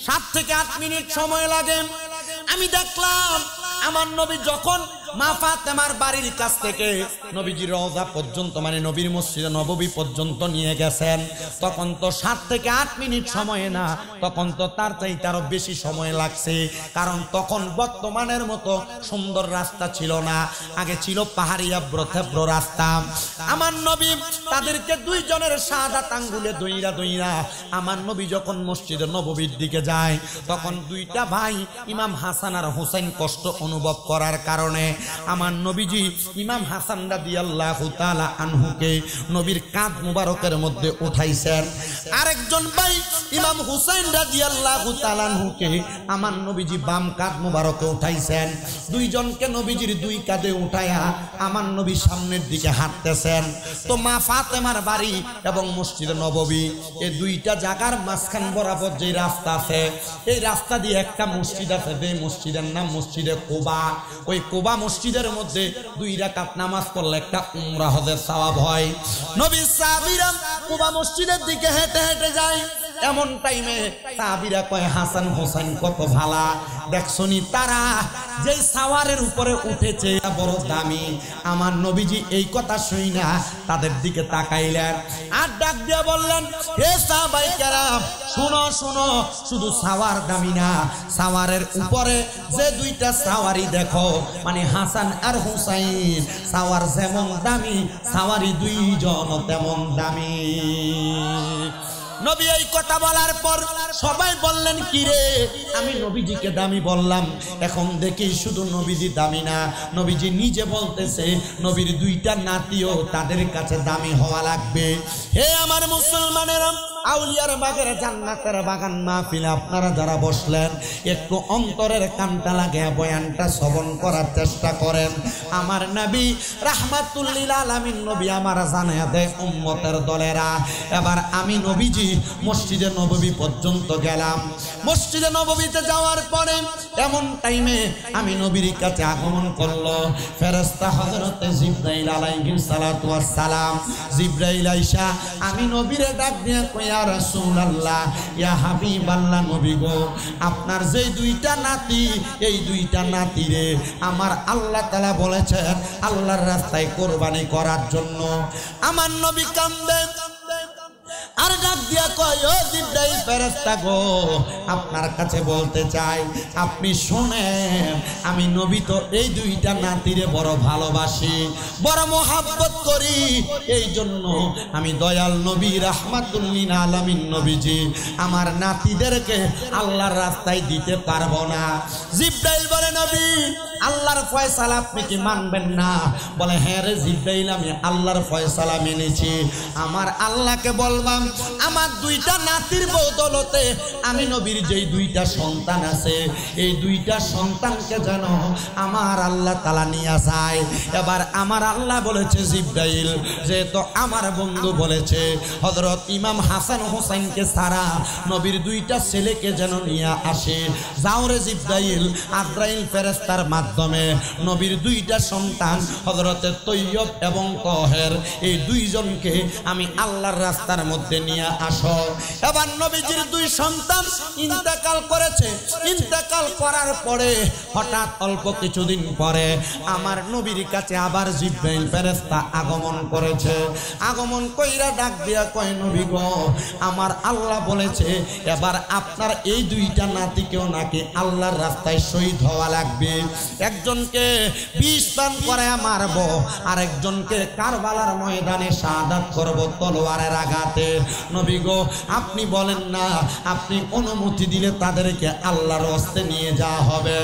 7 থেকে 8 মিনিট সময় লাগে। আমি দেখলাম আমার নবী যখন মা ফাতেমার বাড়ির কাছ থেকে নবীজির রওজা পর্যন্ত মানে নবীর মসজিদে নববী পর্যন্ত নিয়ে গেছেন, তখন তো 7 থেকে 8 মিনিট সময় না, তখন তো তার চাইতে আরো বেশি সময় লাগছে। কারণ তখন বর্তমানের মতো সুন্দর রাস্তা ছিল না, আগে ছিল পাহাড়িয়া ব্রথেব্র রাস্তা। আমার নবী তাদেরকে 2 জনের শাহাদাত আঙ্গুলে দইরা আমার নবী যখন মসজিদে নববীর দিকে যায়, তখন 2টা ভাই ইমাম হাসান আর হুসাইন কষ্ট অনুভব করার কারণে আমার নবীজি ইমাম হাসান রাদিয়াল্লাহু তাআলা আনহুকে নবীর কাঁধ মুবারকের মধ্যে উঠাইছেন, আরেকজন ভাই ইমাম হুসাইন রাদিয়াল্লাহু তাআলা আনহুকে আমার নবীজি বাম কাঁধ মুবারকে উঠাইছেন। 2 জনকে নবীজির 2 কাঁধে উঠায়া আমার নবী সামনের দিকে হাঁটতেছেন। তো মা ফাতেমার বাড়ি এবং মসজিদে নববী এই 2টা জায়গার মাঝখান বরাবর যে রাস্তা আছে, এই রাস্তা দিয়ে একটা মসজিদ আছে, যে মসজিদের নাম মসজিদে কুবা। ওই কুবা মসজিদের মধ্যে 2 রাকাত নামাজ পড়লে একটা উমরা হজের সওয়াব হয়। নবী সাহাবীরা কুবা মসজিদের দিকে হেঁটে হেঁটে যায়। এমন টাইমে সাহাবীরা কয়, হাসান হোসেন কত ভালা, দেখছনি তারা যে সাওয়ারের উপরে উঠেছে বড় দামি। আমার নবীজি এই কথা শুই না তাদের দিকে তাকাইলেন আর ডাক দিয়ে বললেন, হে সাহাবায়ে কেরাম, শুনো শুনো, শুধু সাওয়ার দামি না, সাওয়ারের উপরে যে 2টা সাওয়ারি দেখো, মানে হাসান আর হুসাইন, সাওয়ার যেমন দামি, সাওয়ারি 2 জন তেমন দামি। নবী এই কথা বলার পর সবাই বললেন, কি রে, আমি নবীজিকে দামি বললাম, এখন দেখি শুধু নবীজি দামি না, নবীজি নিজে বলতেছে নবীর 2টা নাতিও তাদের কাছে দামি হওয়া লাগবে। হে আমার মুসলমানেরা, আউলিয়ার বাগের জান্নাতের বাগান মাহফিলে আপনারা যারা বসলেন, একটু অন্তরের কানটা লাগে বয়ানটা শ্রবণ করার চেষ্টা করেন। আমার নবী রাহমাতুল লিল আলামিন নবী আমার জানায়া দেয় উম্মতের দলেরা। এবার আমি নবীজি মসজিদে নববী পর্যন্ত গেলাম। মসজিদে নববীতে যাওয়ার পরে এমন টাইমে আমি নবীর কাছে আগমন করলো ফেরেশতা হযরতে জিবরাইল আলাইহিস সালাতু ওয়াস সালাম। জিবরাইল আইসা আমি নবীরে ডাক দিয়ে কই, ইয়া রাসূলুল্লাহ, ইয়া হাবিবাল্লাহ, নবী গো, আপনার যে 2টা নাতি, এই 2টা নাতিরে আমার আল্লাহ তাআলা বলেছেন আল্লাহর রাস্তায় কুরবানি করার জন্য। আমার নবী কান্দে আর ডাক দিয়া কয়, ও জিবরাইল ফেরেশতা গো, আপনার কাছে বলতে চাই, আপনি শুনেন, আমি নবী তো এই 2টা নাতিরে বড় ভালোবাসি, বড় মোহাব্বত করি, এই জন্য আমি দয়াল নবী রাহমাতুল লিল আলামিন নবীজি আমার নাতিদেরকে আল্লাহর রাস্তায় দিতে পারবো না। জিবরাইল বলে, নবী আল্লাহর ফয়সালা আপনি কি মানবেন না? বলে, হ্যাঁ রে জিবরাইল, আমি আল্লাহর ফয়সালা মেনেছি। আমার আল্লাহকে বলবাম আমার 2টা নাতির বদৌলতে আমি নবীর যেই 2টা সন্তান আছে, এই 2টা সন্তানকে যেন আমার আল্লাহ তাআলা নিয়ে যায়। এবার আমার আল্লাহ বলেছে, জিবরাইল যেহেতু আমার বন্ধু বলেছে হযরত ইমাম হাসান হোসেনকে ছাড়া নবীর 2টা ছেলেকে যেন নিয়ে আসে, যাও রে জিবরাইল। আজরাইল ফেরেশতার মাধ্যমে নবীর 2টা সন্তান হযরতে তৈয়ব এবং তহের, এই 2 জনকে আমি আল্লাহর রাস্তার মধ্যে নিয়ে আসো। এবার নবীজির 2 সন্তান ইন্তেকাল করেছে। ইন্তেকাল করার পরে হঠাৎ অল্প কিছুদিন পরে আমার নবীর কাছে আবার জিবরাইল ফেরেশতা আগমন করেছে। আগমন কইরা ডাক দিয়া কয়, নবী গো, আমার আল্লাহ বলেছে এবার আপনার এই 2টা নাতিকেও নাকি আল্লাহর রাস্তায় শহীদ হওয়া লাগবে। একজনকে 20 পান করায়া মারবো, আর একজনকে কারবালার ময়দানে শাহাদাত করব তলোয়ারের আঘাতে। নবী গো, আপনি বলেন না, আপনি অনুমতি দিলে তাদেরকে আল্লাহর রাস্তায় নিয়ে যাওয়া হবে।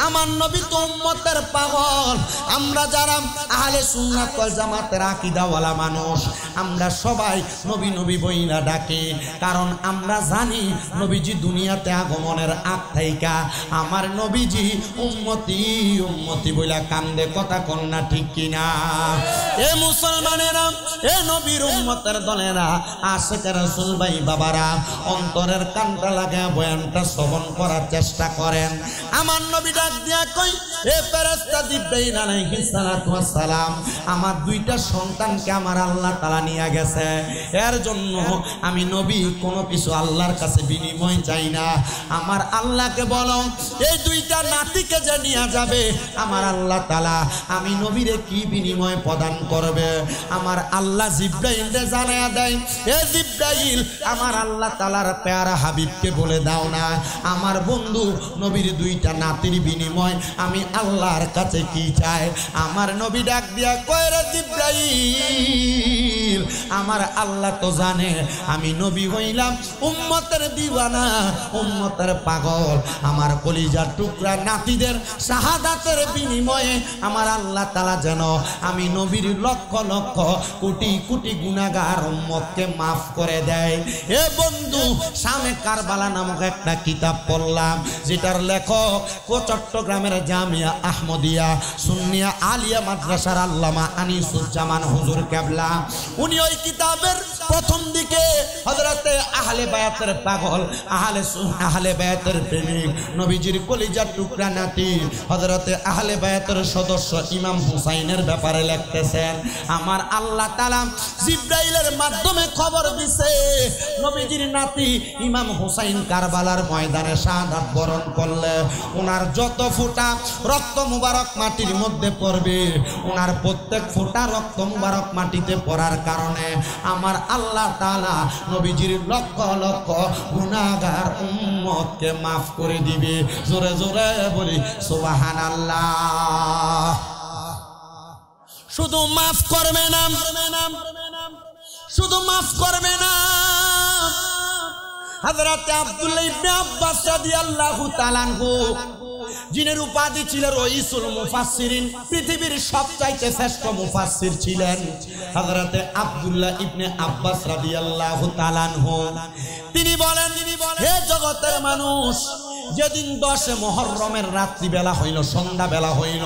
আমার নবী তো উম্মতের পাগল। আমরা যারা আহলে সুন্নাত ওয়াল জামাতের আকীদাওয়ালা মানুষ, আমরা সবাই নবী নবী বইলা ডাকি, কারণ আমরা জানি নবীজি দুনিয়াতে আগমনের আগ থাইকা আমার নবীজি উম্মতি উম্মতি বইলা কান্দে, কথা কন না ঠিক কিনা? এ মুসলমানেরা, এ নবীর উম্মতের দলেরা, আশিকে রাসূল ভাই বাবারা, অন্তরের কানটা লাগায় বয়ানটা শ্রবণ করার চেষ্টা করেন। আমার নবী ডাক দিয়া কই, এ ফেরেশতা জিবরাইল আলাইহিস সালাতু ওয়াস সালাম, আমার দুইটা সন্তানকে আমার আল্লাহ তাআলা নিয়ে গেছে, এর জন্য আমি নবী কোনো কিছু আল্লাহর কাছে বিনিময় চাই না। আমার আল্লাহকে বলো এই দুইটা নাতিকে যে নিয়ে যাবে, আমার আল্লাহ তাআলা আমি নবীরে কি বিনিময় প্রদান করবে? আমার আল্লাহ জিবরাইলকে জানায়া দেয়, এ জিবরাইল, আমার আল্লাহ তাআলার প্যারা হাবিবকে বলে দাও না আমার বন্ধু নবীর দুইটা নাতির বিনিময় আমি আল্লাহর কাছে কি চাই। আমার নবী ডাক দিয়া কয়, রে জিবরাইল, আমার আল্লাহ তো জানে আমি নবী হইলাম উম্মতের দিওয়ানা, উম্মতের পাগল। আমার কলিজার টুকরা নাতিদের শাহাদাতের বিনিময়ে আমার আল্লাহ তাআলা যেন আমি নবীর লক্ষ লক্ষ কোটি কোটি গুনাহগার উম্মতকে মাফ করে দেয়। এ বন্ধু, শামে কারবালা নামক একটা কিতাব পড়লাম, যেটার লেখক চট্টগ্রামের জামিয়া আহমদিয়া সুন্নিয়া আলিয়া মাদ্রাসার আল্লামা আনিসুজ্জামান হুজুর কেবলা। উনি ওই কিতাবের প্রথম দিকে হযরতে আহলে বায়াতের পাগল, আহলে বায়াতের প্রেমিক, নবীজির কলিজার টুকরা নাতি হযরতে আহলে বায়াতের সদস্য ইমাম হুসাইনের ব্যাপারে লিখতেছেন। আমার আল্লাহ তাআলা জিবরাইলের মাধ্যমে খবর দিছে নবীজির নাতি ইমাম হুসাইন কারবালার ময়দানে শাহাদাত বরণ করলে ওনার যত ফোঁটা রক্ত মুবারক মাটির মধ্যে পড়বে, ওনার প্রত্যেক ফোঁটা রক্ত মুবারক মাটিতে পড়ার কারণে আমার আল্লাহ তাআলা নবীজির লক্ষ লক্ষ গুনাহগার উম্মতকে মাফ করে দিবে। জোরে জোরে বলি সুবহানাল্লাহ। শুধু মাফ করবে না, শুধু মাফ করবে না, হযরত আব্দুল্লাহ ইবনে আব্বাস রাদিয়াল্লাহু তাআলা আনহু, যিনি উপাধি ছিল রইসুল মুফাসসিরিন, পৃথিবীর সবচাইতে শ্রেষ্ঠ মুফাসসির ছিলেন হযরত আব্দুল্লাহ ইবনে আব্বাস রাদিয়াল্লাহু তাআলা আনহু। তিনি বলেন, হে জগতের মানুষ, যেদিন 10 মুহররমের রাত্রিবেলা হইল, সন্ধ্যাবেলা হইল,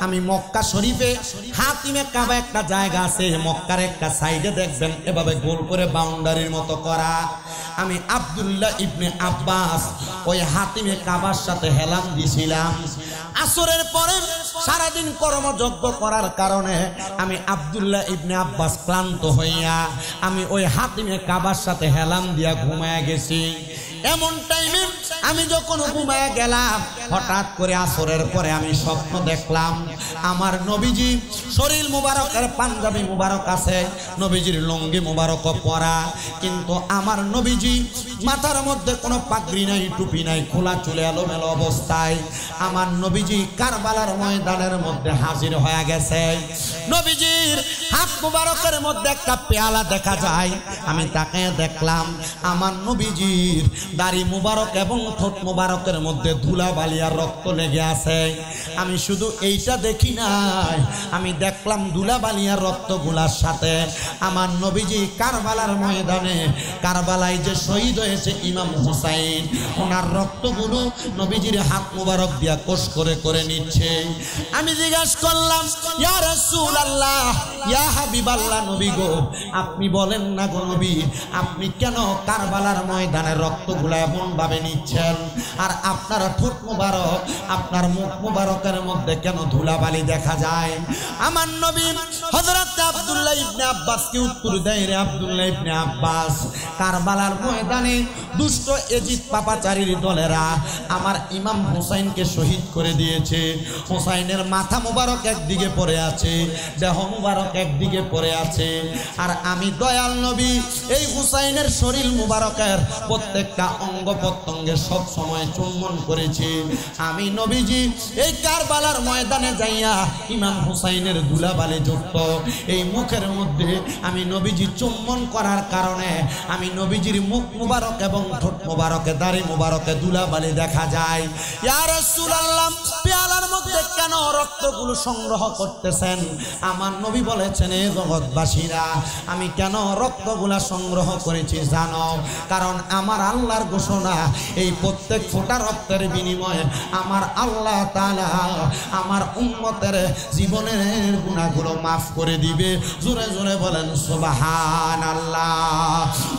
আমি মক্কা শরীফে হাতিমে কাবা একটা জায়গা আছে, মক্কার একটা সাইডে দেখবেন এভাবে গোল করে বাউন্ডারির মতো করা। আমি আব্দুল্লাহ ইবনে আব্বাস ওই হাতিমে কাবার সাথে হেলাম দিছিলাম। আসরের পরে সারাদিন কর্মযজ্ঞ করার কারণে আমি আব্দুল্লাহ ইবনে আব্বাস ক্লান্ত হইয়া আমি ওই হাতিমে কাবার সাথে হেলাম দিয়া ঘুমায়া গেছি। এমন টাইমে আমি যখন ঘুমায়া গেলাম, হঠাৎ করে আসরের পরে আমি স্বপ্ন দেখলাম আমার নবীজি শরীর মুবারকের পাঞ্জাবি মুবারক আছে, নবীজির লুঙ্গি মুবারক পরা, কিন্তু আমার নবীজি মাথার মধ্যে কোনো পাগড়ি নাই, টুপি নাই, খোলা চুলে এলোমেলো অবস্থায় আমার নবীজি কারবালার ময়দানের মধ্যে হাজির হয়ে গেছে। নবীজির হাত মুবারকের মধ্যে একটা পেয়ালা দেখা যায়। আমি তাকে দেখলাম আমার নবীজির দাড়ি মুবারক এবং ঠোঁট মুবারকের মধ্যে ধুলা বালিয়ার রক্ত লেগে আছে। আমি শুধু এইটা দেখি নাই, আমি দেখলাম ধুলা বালিয়ার রক্তগুলার সাথে আমার নবীজি কারবালার ময়দানে, কারবালায় যে শহীদ হয়েছে ইমাম হুসাইন, ওনার রক্তগুলো নবীজির হাত মুবারক দিয়া কোষ করে করে নিচ্ছে। আমি জিজ্ঞাসা করলাম, ইয়া রাসূলুল্লাহ, ইয়া হাবিবাল্লাহ, নবী গো, আপনি বলেন না গো নবী, আপনি কেন কারবালার ময়দানে রক্তগুলো এমন ভাবে নিচ্ছেন, আর আপনার ঠোঁট মুবারক, আপনার মুখ মুবারকের মধ্যে কেন ধুলাবালি দেখা যায়? আমার নবী হযরত আব্দুল্লাহ ইবনে আব্বাস কি উত্তর দেয়, রে আব্দুল্লাহ ইবনে আব্বাস, কারবালার ময়দানে দুষ্ট এজিদ পাপাচারীর দলেরা আমার ইমাম হুসাইনকে শহীদ করে দিয়েছে। হুসাইনের মাথা মুবারক একদিকে পড়ে আছে, দেহ মুবারক একদিকে পড়ে আছে, আর আমি দয়াল নবী এই হুসাইনের শরীর মুবারকের প্রত্যেকটা অঙ্গ প্রত্যঙ্গে সব সময় চুম্বন করেছি। আমি নবীজি এই কারবালার ময়দানে যাইয়া ইমাম হুসাইনের ধুলাবালি যুক্ত এই মুখের মধ্যে আমি নবীজি চুম্বন করার কারণে আমি নবীজির মুখ মুবারক এবং ঠোঁট মুবারকে, দাড়ি মুবারকে ধুলাবালি দেখা যায়। ইয়া রাসূলুল্লাহ, পেয়ালার মধ্যে কেন রক্তগুলো সংগ্রহ করতেছেন? আমার নবী বলেছেন, এ জগৎবাসীরা, আমি কেন রক্তগুলা সংগ্রহ করেছি জানো? কারণ আমার আল্লাহর ঘোষণা, এই প্রত্যেক ফোঁটা রক্তের বিনিময়ে আমার আল্লাহ তাআলা আমার উম্মতের জীবনের গুনাহগুলো মাফ করে দিবে। জোরে জোরে বলেন সুবহানাল্লাহ।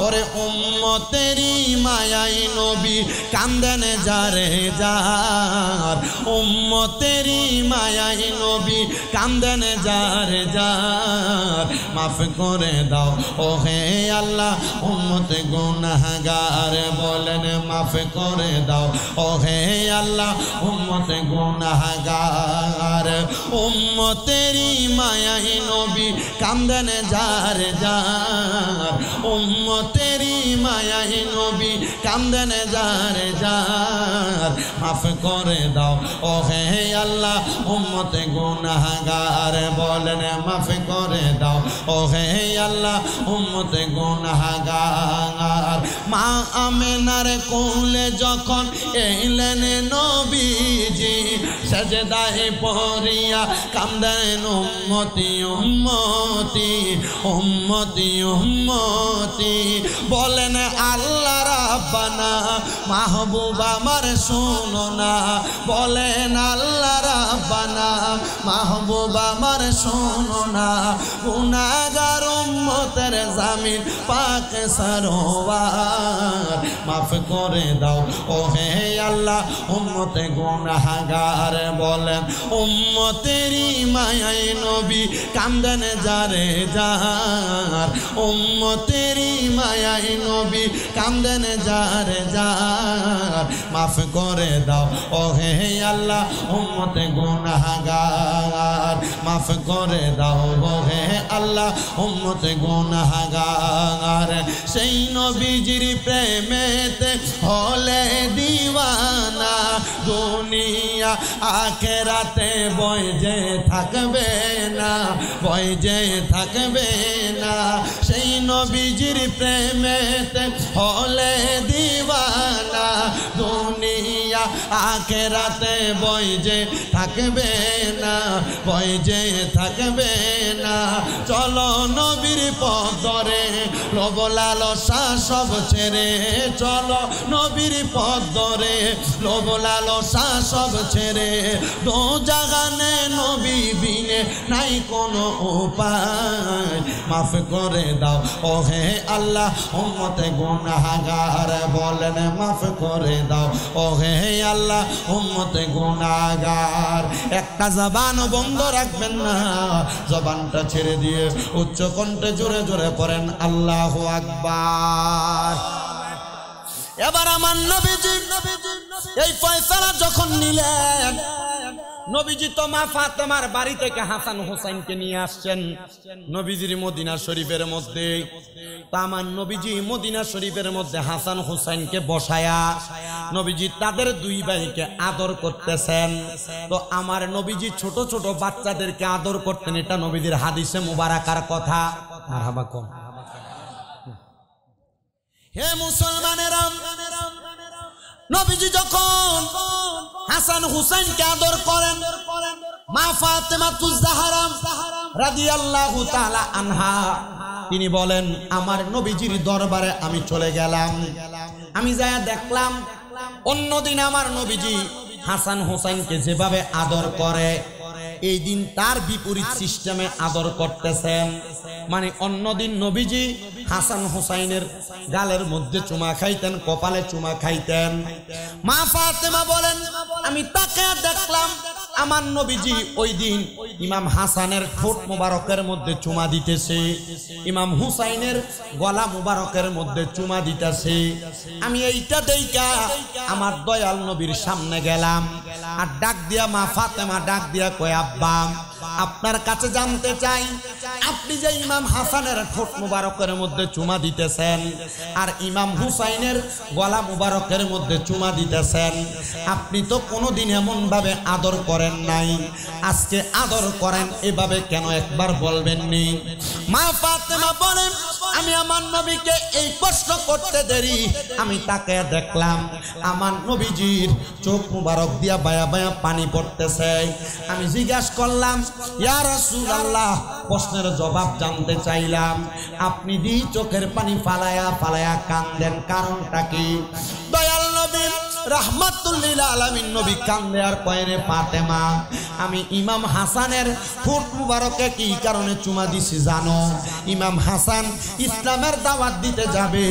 ওরে উম্মতেরই মায়াই নবী কান্দেন যারে যার, উম্মতেরই মায়াই নবী কান্দেন যারে যার, মাফ করে দাও ও হে আল্লাহ উম্মতে গুনাহগার। বলেন মাফ করে দাও ও হে আল্লাহ উম্মতে গুনাহগার। উম্মতেরই মায়াই নবী কান্দেন যারে যার, উম্মতেরই মায়াই নবী কান্দেন যারে যার, মাফ করে দাও ও হে আল্লাহ উম্মতে গুনাহগার। বলেন মাফ করে দাও ও হে আল্লাহ উম্মতে গুনাহগার। মা আমেনার কোলে যখন এলেন নবীজি, সেজদায় পড়িয়া কান্দেন উম্মতি উম্মতি উম্মতি উম্মতি। বলেন আল্লাহ রাব্বানা মাহবুব আমার শোনো না, বলেন আল্লাহ রাব্বানা মাহবুব আমার শোনো না, গুনাহগার উম্মতের জামিন পাক সরোয়ার, মাফ করে দাও ও হে আল্লাহ উম্মতে গুনাহগার। বলেন উম্মতেরই মায়াই নবী কান্দেন যারে যার, উম্মতেরই মায়াই নবী কান্দেন যারে যার, মাফ করে দাও ও হে আল্লাহ উম্মতে গুনাহগার, মাফ করে দাও ও হে আল্লাহ উম্মতে গুনাহগার। সেই নবীজির প্রেমেতে হলে দিওয়ানা, দুনিয়া আখিরাতে বয় যে থাকবে না, বয় যে থাকবে না। সেই নবীজির প্রেমেতে হলে দিওয়ানা, দুনিয়া আখিরাতে বয় যে থাকবে না, বয় যে থাকবে না। চলো নবীর পথ ধরে লোভ লালসা সব ছেড়ে, চলো নবীর পথ ধরে লোভ লালসা সব ছেড়ে। দোজাহানে নবী বিনে নাই কোনো উপায়, মাফ করে দাও ও হে আল্লাহ উম্মতে গুনাহগার। বলেন মাফ করে দাও ও হে আল্লাহ উম্মতে গুনাহগার। একটা জবান বন্ধ রাখবেন না, জবানটা ছেড়ে দিয়ে উচ্চ কণ্ঠে জোরে জোরে পড়েন আল্লাহু আকবার। এবার আমার নবীজি এই ফয়সালা যখন নিলেন, নবীজি তো মা ফাতেমার বাড়ি থেকে হাসান হোসেনকে নিয়ে আসছেন নবীজির মদিনা শরীফের মধ্যে। তা আমার নবীজি মদিনা শরীফের মধ্যে হাসান হোসেনকে বসায়া নবীজি তাদের দুই ভাইকে আদর করতেছেন। তো আমার নবীজি ছোট ছোট বাচ্চাদেরকে আদর করতেন, এটা নবীজির হাদিসে মুবারাকার কথা। মারহাবা কোন হে মুসলমানেরা, নবীজি যখন হাসান হুসাইনকে আদর করেন, মা ফাতেমাতুজ জাহরা রাদিয়াল্লাহু তাআলা আনহা তিনি বলেন, আমার নবীজির দরবারে আমি চলে গেলাম, আমি যায়া দেখলাম অন্যদিন আমার নবীজি হাসান হুসাইনকে যেভাবে আদর করে, এই দিন তার বিপরীত সিস্টেমে আদর করতেছেন। মানে অন্যদিন নবীজি হাসান হুসাইনের গালের মধ্যে চুমা খাইতেন, কপালে চুমা খাইতেন। মা ফাতেমা বলেন, আমি তাকে দেখলাম আমার নবীজি ওই দিন ইমাম হাসানের ঠোঁট মুবারকের মধ্যে চুমা দিতেছে, ইমাম হুসাইনের গলা মুবারকের মধ্যে চুমা দিতেছে। আমি এইটা দেইকা আমার দয়াল নবীর সামনে গেলাম, আর ডাক দিয়া মা ফাতেমা ডাক দিয়া কয়, আব্বা আপনার কাছে জানতে চাই, আপনি যে ইমাম হাসানের ঠোঁট মুবারকের মধ্যে চুমা দিতেছেন আর ইমাম হুসাইনের গলা মুবারকের মধ্যে চুমা দিতেছেন, আপনি তো কোনোদিন এমন ভাবে আদর করেন নাই, আজকে আদর করেন এভাবে কেন একবার বলবেননি? মা ফাতেমা বলেন, ও আমি আমার নবীকে এই প্রশ্ন করতে দেরি আমি তাকে দেখলাম আমার নবীজির চোখ মুবারক দিয়া বায়া বায়া পানি পড়তেছে। আমি জিজ্ঞাসা করলাম ইয়া রাসূলুল্লাহ, প্রশ্নের জবাব জানতে চাইলাম, আপনি দি চোখের পানি ফালায়া ফালায়া কান্দেন, কারণটা কি? দয়াল নবী রাহমাতুল লিল আলামিন নবী কান্দে আর কয় রে ফাতেমা, আমি ইমাম হাসানের ঠোঁট মুবারকে কি কারণে চুমা দিছি জানো? ইমাম হাসান ইসলামের দাওয়াত দিতে যাবে,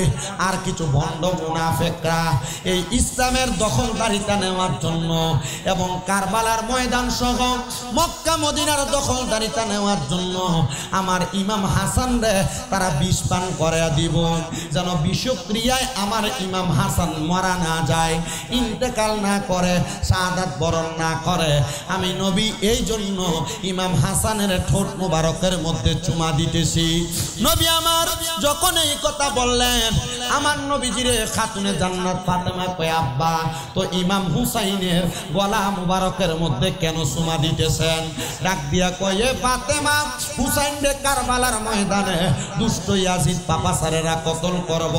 আর কিছু ভণ্ড মুনাফিকরা এই ইসলামের দখলদারিতা নেওয়ার জন্য এবং কারবালার ময়দান সহ মক্কা মদিনার দখলদারিতা নেওয়ার জন্য আমার ইমাম হাসান রে তারা বিষ পান করে দিব, যেন বিষক্রিয়ায় আমার ইমাম হাসান মারা না যায়, ইন্তেকাল না করে, শাহাদাত বরণ না করে। আমি নবী এই জন্য ইমাম হাসানের ঠোঁট মুবারকের মধ্যে চুমা দিতেছি। নবী আমার যখন এই কথা বললেন, আমার নবীজিরে খাতুনে জান্নাত ফাতেমা কয় আব্বা, তো ইমাম হুসাইনের গলা মুবারকের মধ্যে কেন চুমা দিতেছেন? ডাক দিয়া কয়ে ফাতেমা, হুসাইন রে কারবালার ময়দানে দুষ্ট ইয়াজিদ পাপাসারেরা কতল করব,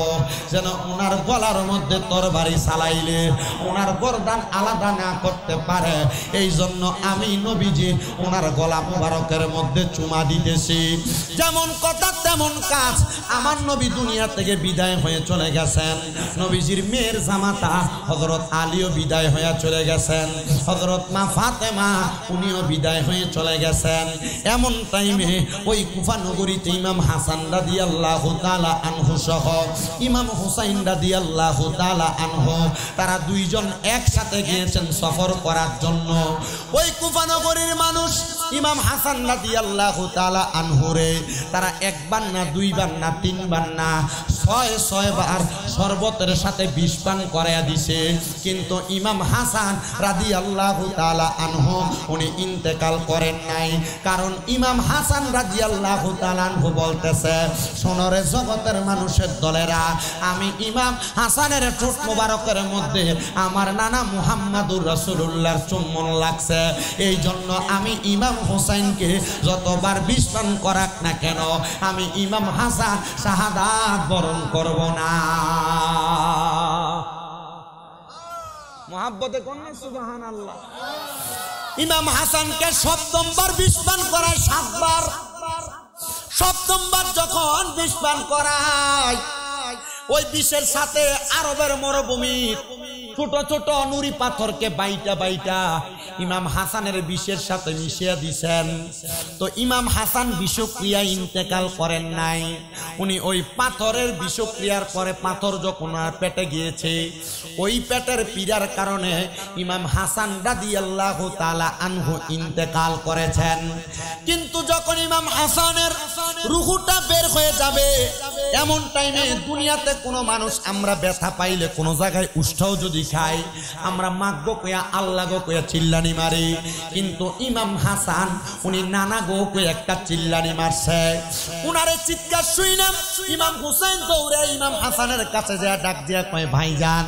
যেন ওনার গলার মধ্যে তরবারি চালাইলে ওনার গর্দান আলাদা না করতে পারে, এই জন্য আমি নবীজি ওনার গলা মুবারকের মধ্যে চুমা দিতেছি। যেমন কথা তেমন কাজ, আমার নবী দুনিয়া থেকে বিদায় হয়ে চলে গেছেন। নবীজির মেয়ের জামাতা হযরত আলীও বিদায় হয়ে চলে গেছেন, হযরত মা ফাতেমা উনিও বিদায় হয়ে চলে গেছেন। এমন টাইমে ওই কুফা নগরীতে ইমাম হাসান রাদিয়াল্লাহু তাআলা আনহু সহ ইমাম হুসাইন রাদিয়াল্লাহু তাআলা আনহু তারা দুইজন একসাথে গিয়েছেন সফর করার জন্য। ওই কুফা নগরীর মানুষ ইমাম হাসান রাদিয়াল্লাহু তাআলা আনহুরে তারা একবার না দুইবার না তিনবার না ৬ বার শরবতের সাথে বিষ পান করায়া দিছে, কিন্তু ইমাম হাসান রাদিয়াল্লাহু তাআলা আনহু উনি ইন্তেকাল করেন নাই। কারণ ইমাম হাসান রাদিয়াল্লাহু তাআলা আনহু বলতেছে, সোনরে জগতের মানুষের দলেরা, আমি ইমাম হাসানের ঠোঁট মোবারকের মধ্যে আমার নানা মুহাম্মাদুর রাসূলুল্লাহর চুম্বন লাগছে, এই জন্য আমি ইমাম হুসাইনকে যতবার বিষ পান করাক না কেন আমি ইমাম হাসান শাহাদাত বরণ করব না। মুহাব্বতে কোন সুবহানাল্লাহ। ইমাম হাসানকে সপ্তমবার বিষ পান করায় 7 বার। সপ্তমবার যখন বিষ পান করায়, ওই বিষের সাথে আরবের মরুভূমির ছোট ছোট নুরি পাথরকে বাইটা বাইটা ইমাম হাসানের বিষের সাথে মিশিয়ে দিছেন। তো ইমাম হাসান বিষক্রিয়া ইন্তেকাল করেন নাই, উনি ওই পাথরের বিষক্রিয়ার পরে পাথর যখন পেটে গিয়েছে, ওই পেটের পীড়ার কারণে ইমাম হাসান রাদিয়াল্লাহু তাআলা আনহু ইন্তেকাল করেছেন। কিন্তু যখন ইমাম হাসানের রূহটা বের হয়ে যাবে, এমন টাইমে দুনিয়াতে কোনো মানুষ আমরা ব্যথা পাইলে কোনো জায়গায় উষ্ঠাও যদি খাই, আমরা মাগবো কয়া আল্লাহ গো কয়া চিল্লানি মারি, কিন্তু ইমাম হাসান উনি নানা গো কয়া একটা চিল্লানি মারছে। উনারে চিৎকার শুনে ইমাম হুসাইন দৌড়ে ইমাম হাসানের কাছে যা ডাক দিয়া কয়, ভাইজান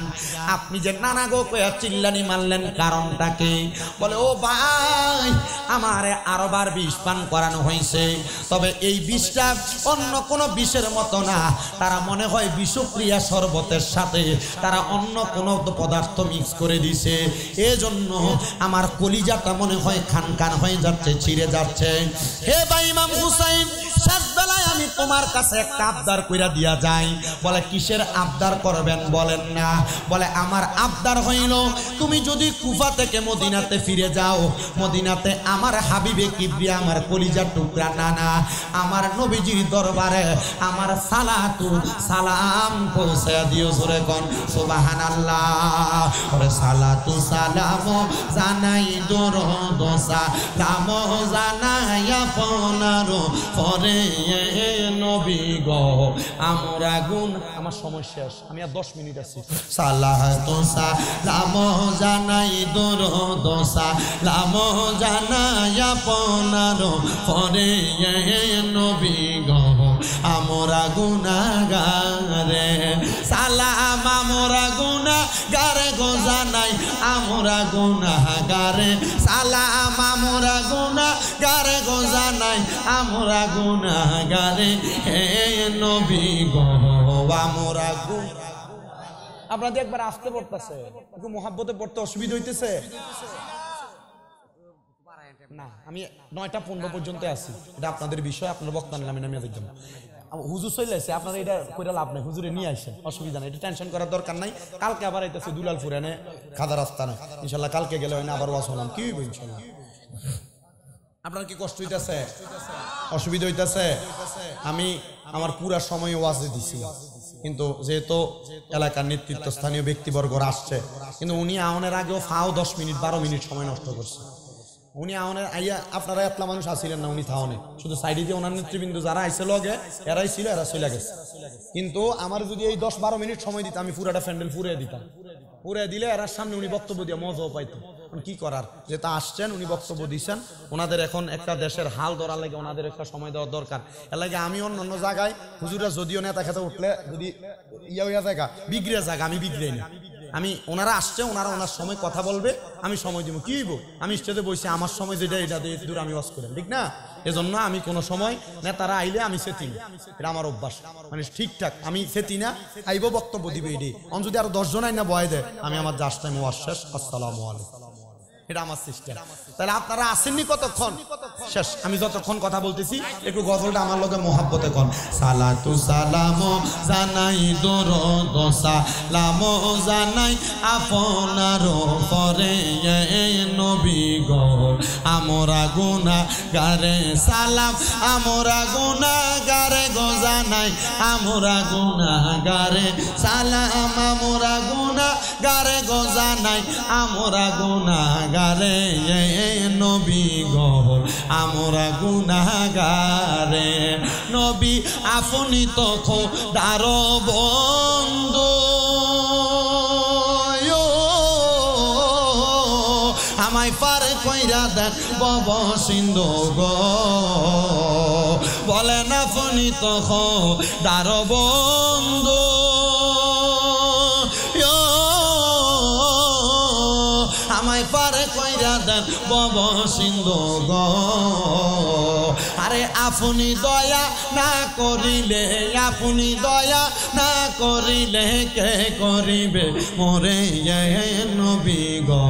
আপনি যে নানা গো কয়া চিল্লানি মারলেন কারণটা কি? বলে, ও ভাই, আমারে আরবার বিষ পান করানো হয়েছে, তবে এই বিষটা অন্য কোনো বিষের মতো না, তারা মনে হয় বিষক্রিয়া শরবতের সাথে তারা অন্য কোনো পদার্থ মিক্স করে দিছে, এজন্য আমার কলিজাটা মনে হয় খান খান হয়ে যাচ্ছে, ছিঁড়ে যাচ্ছে। হে ভাই ইমাম হুসাইন, শেষ বেলায় আমি তোমার কাছে একটা আবদার কইরা দিয়া যাই। বলে, কিসের আবদার করবেন বলেন না? বলে, আমার আবদার হইল তুমি যদি কুফা থেকে মদিনাতে ফিরে যাও, মদিনাতে আমার হাবিবে কিবরিয়া আমার কলিজার টুকরা নানা আমার নবীজির দরবারে আমার সালাতু সালাম পৌঁছে দিও। জোরে কোন সুবহানাল্লাহ। ওরে সালাতু সালাম জানাই দরুদ সালাম জানাই আপনার পরে নবী গো আমরা গুণ। আমার সময় শেষ, আমি আর 10 মিনিট আছি। সালাতু সালাম জানাই দরুদ সালাম জানাই আপনার পরে নবী গো আমরা গুনাহগারে। সালাম আমরা গুনাহগারে গো জানাই আমরা গুনাহগারে সালাম আমরা গুনাহগারে গো জানাই আমরা গুনাহগারে হে নবী গো আমরা আপনাদের একবার আসতে পড়তেছে একটু মোহাব্বতে পড়তে অসুবিধা হইতেছে না আমি 9:15 পর্যন্ত আছি এটা আপনাদের বিষয় আপনারা বক্তা নিলাম আমি একদম হুজুর চলে আসছে আপনারা এটা কইরা লাভ নাই হুজুরে নিয়ে আসেন অসুবিধা নাই এটা টেনশন করার দরকার নাই কালকে আবার আইতাছে দুলালপুরে এনে খাদা রাস্তা না ইনশাআল্লাহ কালকে গেলে হয় না আবার ওয়াজ হলাম কি হইব ইনশাআল্লাহ আপনার কি কষ্ট হইতাছে অসুবিধা হইতাছে আমি আমার পুরা সময় ওয়াজে দিছি কিন্তু যেহেতু এলাকার নেতৃত্ব স্থানীয় ব্যক্তিবর্গ আসছে কিন্তু উনি আওনের আগেও ফাও 10 মিনিট 12 মিনিট সময় নষ্ট করছে উনি আওনের আইয়া আপনারা এতলা মানুষ আসিলেন না উনি থাওনে শুধু সাইডে দিয়ে ওনার নেতৃবৃন্দ যারা আইছে লগে এরাই ছিল এরা চলে গেছে কিন্তু আমার যদি এই 10-12 মিনিট সময় দিতাম আমি পুরাটা প্যান্ডেল পুড়িয়ে দিতাম পুড়িয়ে দিলে এরার সামনে উনি বক্তব্য দিয়ে মজাও পাইতো কি করার যেটা আসছেন উনি বক্তব্য দিচ্ছেন ওনাদের এখন একটা দেশের হাল ধরার লাগে ওনাদের একটা সময় দেওয়ার দরকার এর লাগে আমি অন্য জায়গায় হুজুরা যদিও নেতা খেতে উঠলে যদি ইয়া হইয়া জায়গা বিগড়ে জায়গা আমি বিগড়াই না আমি ওনারা আসছে ওনারা ওনার সময় কথা বলবে আমি সময় দিব কি হইব আমি স্টেজে বসে আমার সময় যেটা এটা দিয়ে দূর আমি ওয়াজ করি ঠিক না এজন্য আমি কোনো সময় নেতারা আইলে আমি সেতি না এটা আমার অভ্যাস মানে ঠিকঠাক আমি সেতি না আইব বক্তব্য দিবে এটি অন যদি আরো 10 জন আইনা বয় দেয় আমি আমার জাস্ট টাইম ওয়াজ শেষ আসসালামু আলাইকুম এটা আমার সিস্টেম তাহলে আপনারা আসেননি কতক্ষণ শেষ আমি যতক্ষণ কথা বলতেছি একটু গজলটা আমার লগে মোহাব্বতে কোন সালাতু সালাম জানাই দরুদ সালাম জানাই আপনার পরে নবী গো আমরা গুনাহগারে সালাম আমরা গুনাহগারে গো জানাই আমরা গুনাহগারে সালাম আমরা গুনাহগারে গো জানাই আমরা গুনাহগারে নবী গো আমরা গুনাহগারে নবী আপনি তো খোদার বন্ধু আমায় পার কইরা দেন বব সিন্ধু গো বলেন আপনি তো খোদার বন্ধু আমায় পারে কইরা দেন বব সিন্ধু গো আরে আপনি দয়া না করিলে আপনি দয়া না করিলে কে করিবে মোরে নবী গো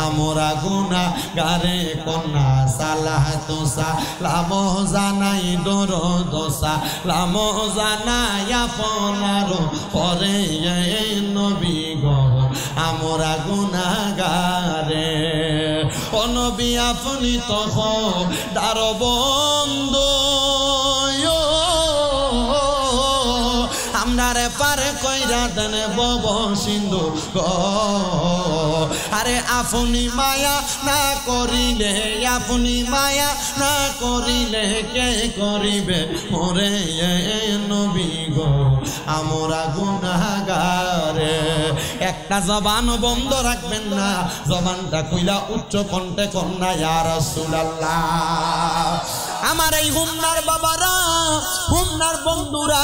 আমরা গুনাহগারে কন্যা সালাতু সালাম জানাই দরুদ সালাম জানাই আপনার পরে নবী গো আমরা গুনাহগারে ও নবী আপনি তো খোদার বন্ধু আমরারে পারে কইরা দেন বব সিন্ধু গো আরে আপনি মায়া না করিলে আপনি মায়া না করিলে কে করিবে মোরে নবী গো আমরা গুনাহগারে একটা জবান বন্ধ রাখবেন না জবানটা কইলা উচ্চ কণ্ঠে কন্যা ইয়া রাসূলুল্লাহ আমার এই হুমনার বাবারা হুমনার বন্ধুরা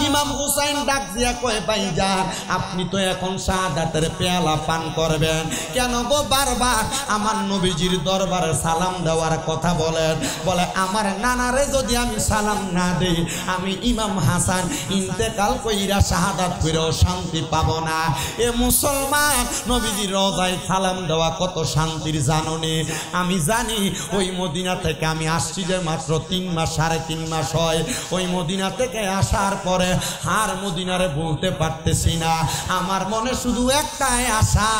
ইমাম হুসাইন ডাক দিয়া কয় ভাইজান আপনি তো এখন শাহাদাতের পেয়ালা পান করবেন কেন গো বারবার আমার নবীজির দরবারে সালাম দেওয়ার কথা বলেন বলে আমার নানারে যদি আমি সালাম না দেই আমি ইমাম হাসান ইন্তেকাল কইরা শাহাদাত কইরাও শান্তি পাবো না এ মুসলমান নবীজির রওজায় সালাম দেওয়া কত শান্তির জাননি আমি জানি ওই মদিনা থেকে আমি আসছি যে মাত্র 3 মাস 3.5 মাস হয় ওই মদিনা থেকে আসার পরে আর মদিনারে বলতে পারতেছি না আমার মনে শুধু একটাই আশা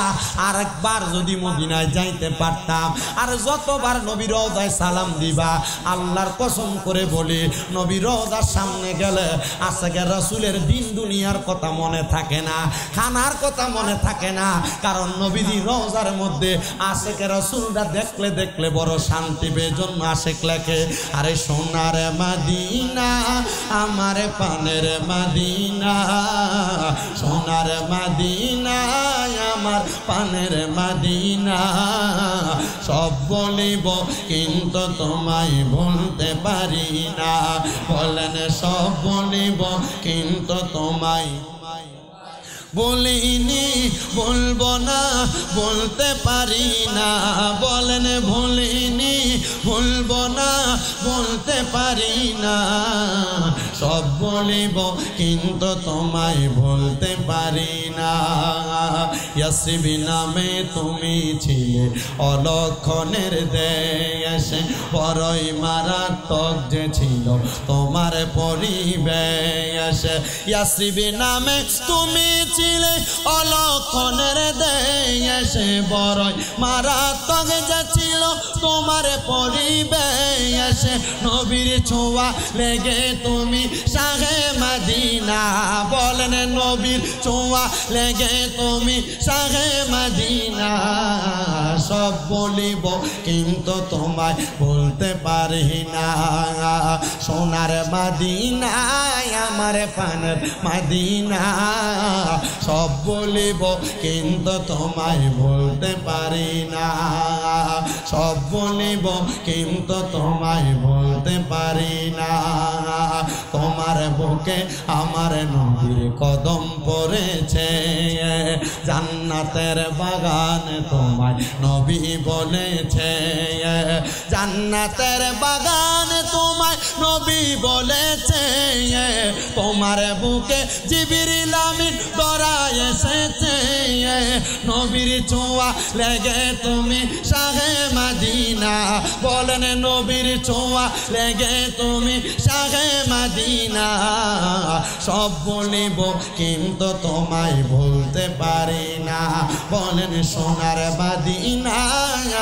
আর একবার যদি মদিনায় যাইতে পারতাম আর যতবার নবীর রওজায় সালাম দিবা আল্লাহর কসম করে বলি নবীর রওজার সামনে গেলে আজকে রাসূলের দিন দুনিয়ার কথা মনে থাকে না খানার কথা মনে থাকে না কারণ নবীর রওজার মধ্যে আশিকে রাসূলরা দেখলে দেখলে বড় শান্তি পেয়ে জন্য আশিক লেখে আরে সোনার মদিনা আমার পানের মদিনা সোনার মদিনা আমার পানের মদিনা সব বলিব কিন্তু তোমায় বলতে পারি না বলেন সব বলিব কিন্তু তোমায় বলিনি বলবো না বলতে পারি না বলেন ভুলিনি ভুলবো না বলতে পারি না সব বলিব কিন্তু তোমায় বলতে পারি না ইয়াসরিব নামে তুমি ছিলে অলক্ষণের দেশে বড়ই মারাত্মক যে ছিল তোমার পরিবেশ ইয়াসরিব নামে তুমি ছিলে অলক্ষণের দেশে বড়ই মারাত্মক যে ছিল তোমার পরিবেশ নবীর ছোঁয়া লেগে তুমি শাহে মদিনা বলেন নবীর ছোঁয়া লেগে তুমি শাহে মদিনা সব বলিব কিন্তু তোমায় বলতে পারি না সোনার মদিনা আমার প্রাণের মদিনা সব বলিব কিন্তু তোমায় বলতে পারি না সব বলিব কিন্তু তোমায় বলতে পারি না তোমার বুকে আমার নবীর কদম পড়েছে জান্নাতের বাগান তোমায় নবী বলেছে জান্নাতের বাগান তোমায় নবী বলেছে তোমার বুকে জিবরিল আমিন দরায় এসেছে নবীর ছোঁয়া লেগে তুমি শাহে মদিনা বলেন নবীর ছোঁয়া লেগে তুমি শাহে মদিনা সব বলিব কিন্তু তোমায় বলতে পারি না বলেন সোনার মদিনা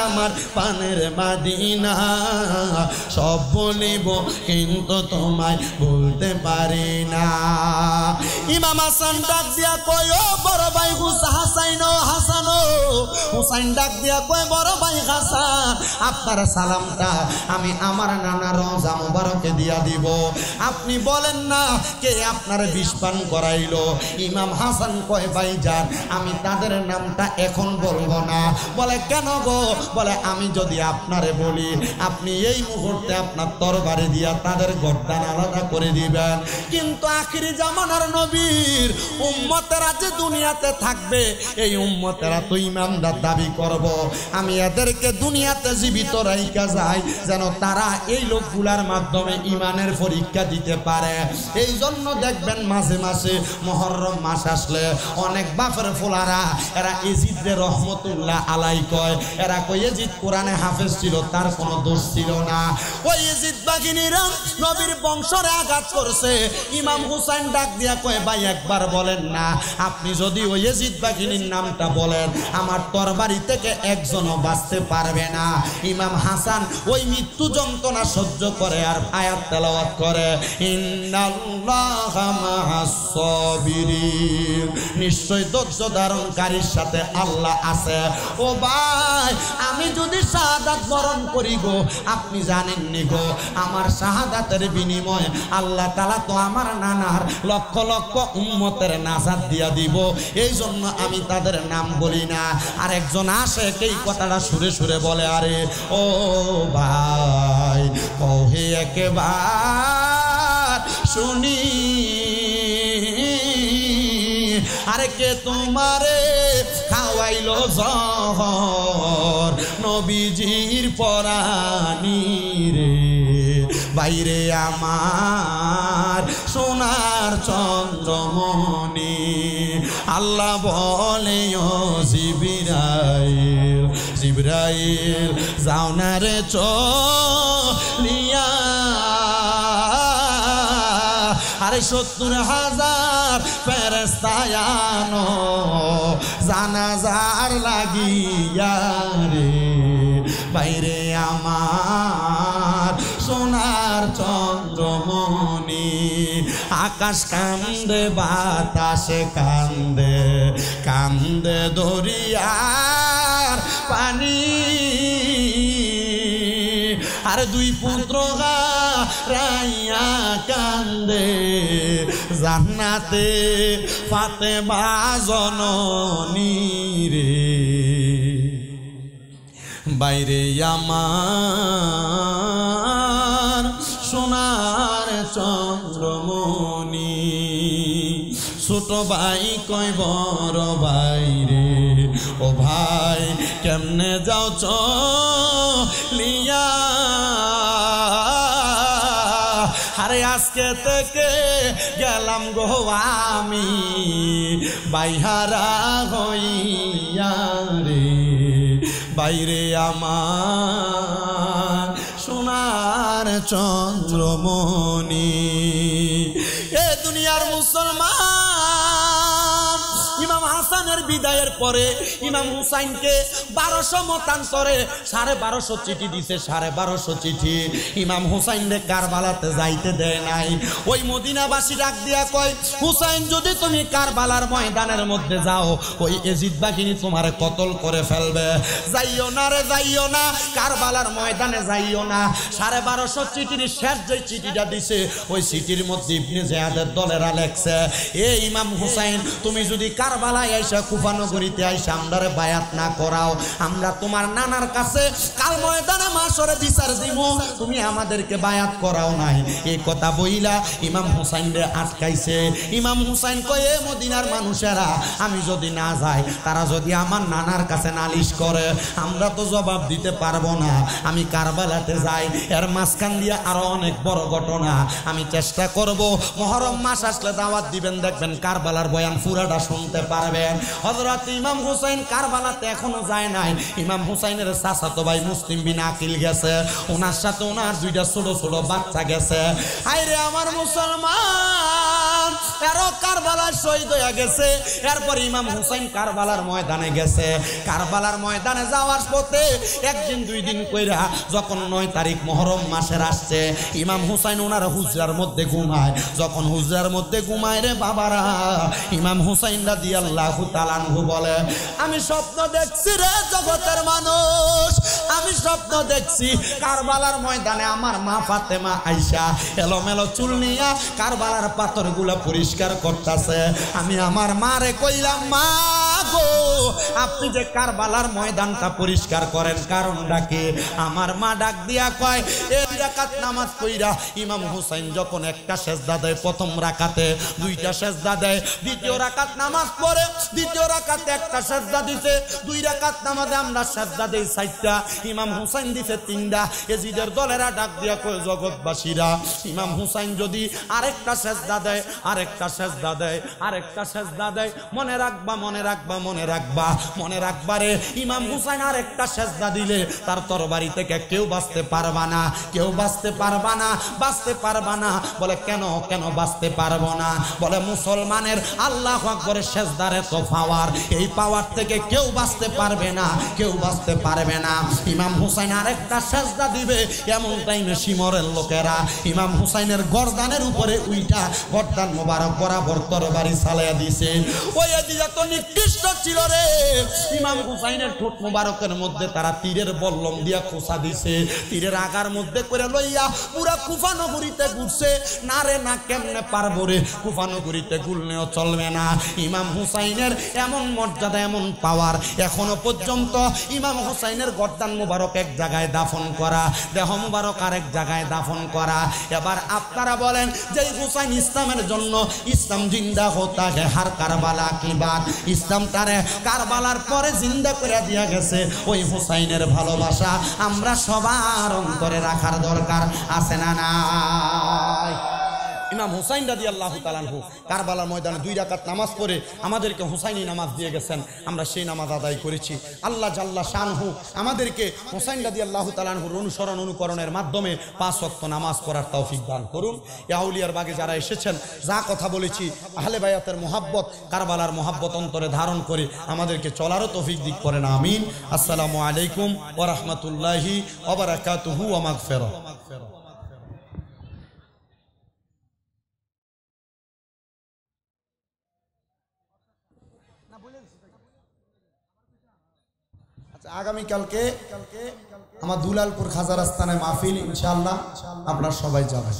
আমার পানের মদিনা সব বলিব কিন্তু তোমায় বলতে পারি না ইমাম হাসান ডাক দিয়া কয় ও বড় ভাই হাসাইন হাসান হুসাইন ডাক দিয়া কয় বড় ভাই হাসান আপনার সালামটা আমি আমার নানা রওজা মুবারকে দিয়া দিব আপনি বলেন না কে আপনার বিষ পান করাইলো ইমাম হাসান কয় ভাইজান আমি তাদের নামটা এখন বলবো না বলে কেন গো বলে আমি যদি আপনারে বলি আপনি এই মুহূর্তে আপনার তরবারি দিয়া তাদের গর্দান আলাদা করে দিবেন কিন্তু আখিরি জামানার নবীর উম্মতেরা যে দুনিয়াতে থাকবে এই উম্মতেরা তো ইমানদার দাবি করব আমি এদেরকে দুনিয়াতে জীবিত রাইখা যাই যেন তারা এই লোকগুলার মাধ্যমে ইমানের পরীক্ষা দিতে পারে এই জন্য দেখবেন মাঝে মাঝে মুহররম মাস আসলে অনেক বাপের ফোলারা এরা এজিদে রহমতুল্লাহ আলাই কয় এরা কয় এজিদ কোরআনে হাফেজ ছিল তার কোনো দোষ ছিল না ওই এজিদ বাগিনীরা নবীর বংশরে আঘাত করছে ইমাম হুসাইন ডাক দিয়া কয় ভাই একবার বলেন না আপনি যদি ওই এজিদ বাগিনীর নামটা বলেন আমার তরবারি থেকে একজনও বাঁচতে পারবে না ইমাম হাসান ওই মৃত্যু যন্ত্রণা সহ্য করে আর আয়াত তেলাওয়াত করে ইন্নাল্লাহা মা'আস সাবিরিন নিশ্চয় ধৈর্য ধারণকারীর সাথে আল্লাহ আছে ও ভাই আমি যদি শাহাদাত বরণ করি গো আপনি জানেন নি গো আমার শাহাদাতের বিনিময়ে আল্লাহ তাআলা তো আমার নানার লক্ষ লক্ষ উম্মতের নাজাত দিয়া দিব এই জন্য আমি তাদের নাম বলি না আর একজন আসে এই কথাটা সুরে সুরে বলে আরে ও ভাই ওহে একবার শুনি আরে কে তোমারে খাওয়াইলো জহর নবীজির পরানি রে বাইরে আমার সোনার চন্দ্রমণি আল্লাহ বলে ও জিবরাইল জিবরাইল যাও না রে চলিয়া আরে ৭০,০০০ ফেরেশতা আনো জানাজার লাগিয়া রে বাইরে আমার সোনার চন্দ্রমণি আকাশ কান্দে বাতাসে কান্দে কান্দে দরিয়ার পানি আর দুই পুত্র রাইয়া কান্দে জান্নাতে ফাতেমা জননী রে বাইরে আমার সোনার চন্দ্রমণি ছোট ভাই কয় বড় ভাই রে, ও ভাই কেমনে যাও চলিয়া, আরে আজকে থেকে গেলাম গো আমি বাইহারা হইয়া রে, বাইরে আমার সোনার চন্দ্রমণি। এ দুনিয়ার মুসলমান, ইমাম হাসানের বিদায়ের পরে ইমাম হুসাইনকে 1200 মতান্তরে 1250 চিঠি দিছে, 1250 চিঠি। ইমাম হুসাইন রে কারবালাতে যাইতে দেয় নাই। ওই মদিনাবাসী ডাক দিয়া কয়, হুসাইন যদি তুমি কারবালার ময়দানের মধ্যে যাও, ওই এজিদ বাহিনী তোমারে কতল করে ফেলবে, যাইও না রে, যাইও না, কারবালার ময়দানে যাইও না। 1250 চিঠির শেষ যে চিঠিটা দিছে, ওই চিঠির মধ্যে ইবনে জিয়াদের দলেরা লেখছে, এ ইমাম হুসাইন তুমি যদি কারবালায় আইসা কুফা নগরীতে আইসা আমরারে বায়াত না করাও, আমরা তোমার নানার কাছে কাল ময়দানে মাশরে বিচার দিব, তুমি আমাদেরকে বায়াত করাও নাই। এই কথা বইলা ইমাম হুসাইন রে আটকাইছে। ইমাম হুসাইন কয়, এ মদিনার মানুষেরা, আমি যদি না যাই, তারা যদি আমার নানার কাছে নালিশ করে, আমরা তো জবাব দিতে পারবো না, আমি কারবালাতে যাই। এর মাঝখান দিয়ে আরো অনেক বড় ঘটনা, আমি চেষ্টা করব মুহররম মাস আসলে দাওয়াত দিবেন, দেখবেন কারবালার বয়ান পুরাটা শুনতে পারবেন। হযরত ইমাম হুসাইন কারবালাতে এখনো যায় নাই। ইমাম হুসাইনের চাচাতো ভাই মুসলিম বিন আকিল গেছে, ওনার সাথে ওনার 2টা ছোট ছোট বাচ্চা গেছে। হায়রে আমার মুসলমান, এরও কারবালার শহীদ হয়ে গেছে। এরপর ইমাম হুসাইন কারবালার ময়দানে গেছে। কারবালার ময়দানে যাওয়ার পথে 1 দিন 2 দিন কইরা যখন 9 তারিখ মুহররম মাসের আসছে, ইমাম হুসাইন ওনার হুজরার মধ্যে ঘুমায়। যখন হুজরার মধ্যে ঘুমায় রে বাবারা, ইমাম হুসাইন রাদিয়াল্লাহু তাআলা আনহু বলে, আমি স্বপ্ন দেখছি রে জগতের মানুষ, আমি স্বপ্ন দেখছি কারবালার ময়দানে আমার মা ফাতেমা আয়েশা এলোমেলো চুল নিয়া কারবালার পাথরগুলো পরিষ্কার করতেছে। আমি আমার মারে কইলাম, মা গো, আপনি যে কারবালার ময়দানটা পরিষ্কার করেন কারণটা কি? আমার মা ডাক দিয়া কয়, এই রাকাত নামাজ কইরা ইমাম হুসাইন যখন একটা সেজদা দেয়, প্রথম রাকাতে 2টা সেজদা দেয়, দ্বিতীয় রাকাত নামাজ পড়ে, দ্বিতীয় রাকাতে একটা সেজদা দিতে, 2 রাকাত নামাজে আমরা সেজদা দেই 4টা, ইমাম হুসাইন দিতে 3টা। এজিদের দলেরা ডাক দিয়া কয়, জগৎবাসীরা, ইমাম হুসাইন যদি আরেকটা সেজদা দেয়, আরেকটা সেজদা দেয়, আরেকটা সেজদা দেয়, মনে রাখবা, মনে রাখবা, মনে রাখবা, মনে রাখবা রে, ইমাম হুসাইন আরেকটা সেজদা দিলে তার তরবারি থেকে কেউ বাঁচতে পারবা না, কেউ বাঁচতে পারবা না, বাঁচতে পারবা না। বলে কেন, কেন বাঁচতে পারবো না? বলে মুসলমানের আল্লাহু আকবরের সেজদারে তো পাওয়ার, এই পাওয়ার থেকে কেউ বাঁচতে পারবে না, কেউ বাঁচতে পারবে না। ইমাম হুসাইন আরেকটা সেজদা দিবে, এমন টাইমে শিমরের লোকেরা ইমাম হুসাইনের গর্দানের উপরে উইটা গর্দান মোবারক বরাবর তরবারি চালাইয়া দিছে। ওই এদিকে তো নিকৃষ্ট ছিল রে, ইমাম হুসাইনের ঠোঁট মোবারকের মধ্যে তারা তীরের বল্লম দিয়া খোঁচা দিছে, তীরের আগার মধ্যে করে লইয়া পুরা কুফা নগরীতে ঘুরছে। না রে না, কেমনে পারবো রে, কুফা নগরীতে ঘুরলেও চলবে না। ইমাম হুসাইনের এমন মর্যাদা, এমন পাওয়ার, এখনো পর্যন্ত ইমাম হুসাইনের গর্দান মুবারক এক জায়গায় দাফন করা, দেহ মুবারক আরেক জায়গায় দাফন করা। এবার আপনারা বলেন যে হুসাইন ইসলামের জন্য, ইসলাম জিন্দা হতা হে হার কারবালা কি বাত, ইসলাম তারে কারবালার পরে জিন্দা করে দিয়া গেছে। ওই হুসাইনের ভালোবাসা আমরা সবার অন্তরে রাখার দরকার আছে না নাই? ইমাম হুসাইন রাদিয়াল্লাহু তাআলা আনহু কারবালার ময়দানে 2 রাকাত নামাজ পড়ে আমাদেরকে হুসাইনি নামাজ দিয়ে গেছেন, আমরা সেই নামাজ আদায় করেছি। আল্লাহ জাল্লা শানহু আমাদেরকে হুসাইন রাদিয়াল্লাহু তাআলা আনহুর অনুসরণ অনুকরণের মাধ্যমে 5 ওয়াক্ত নামাজ পড়ার তৌফিক দান করুন। আউলিয়ার বাগে যারা এসেছেন, যা কথা বলেছি, আহলে বায়াতের মুহাব্বত, কারবালার মুহাব্বত অন্তরে ধারণ করে আমাদেরকে চলারও তৌফিক দিক করেন, আমিন। আসসালামু আলাইকুম ওয়া রাহমাতুল্লাহি ওয়া বারাকাতুহু ওয়া মাগফিরাহ। আগামীকালকে আমার দুলালপুর খাজার আস্তানায় মাহফিল, ইনশাআল্লাহ আপনারা সবাই যাবেন।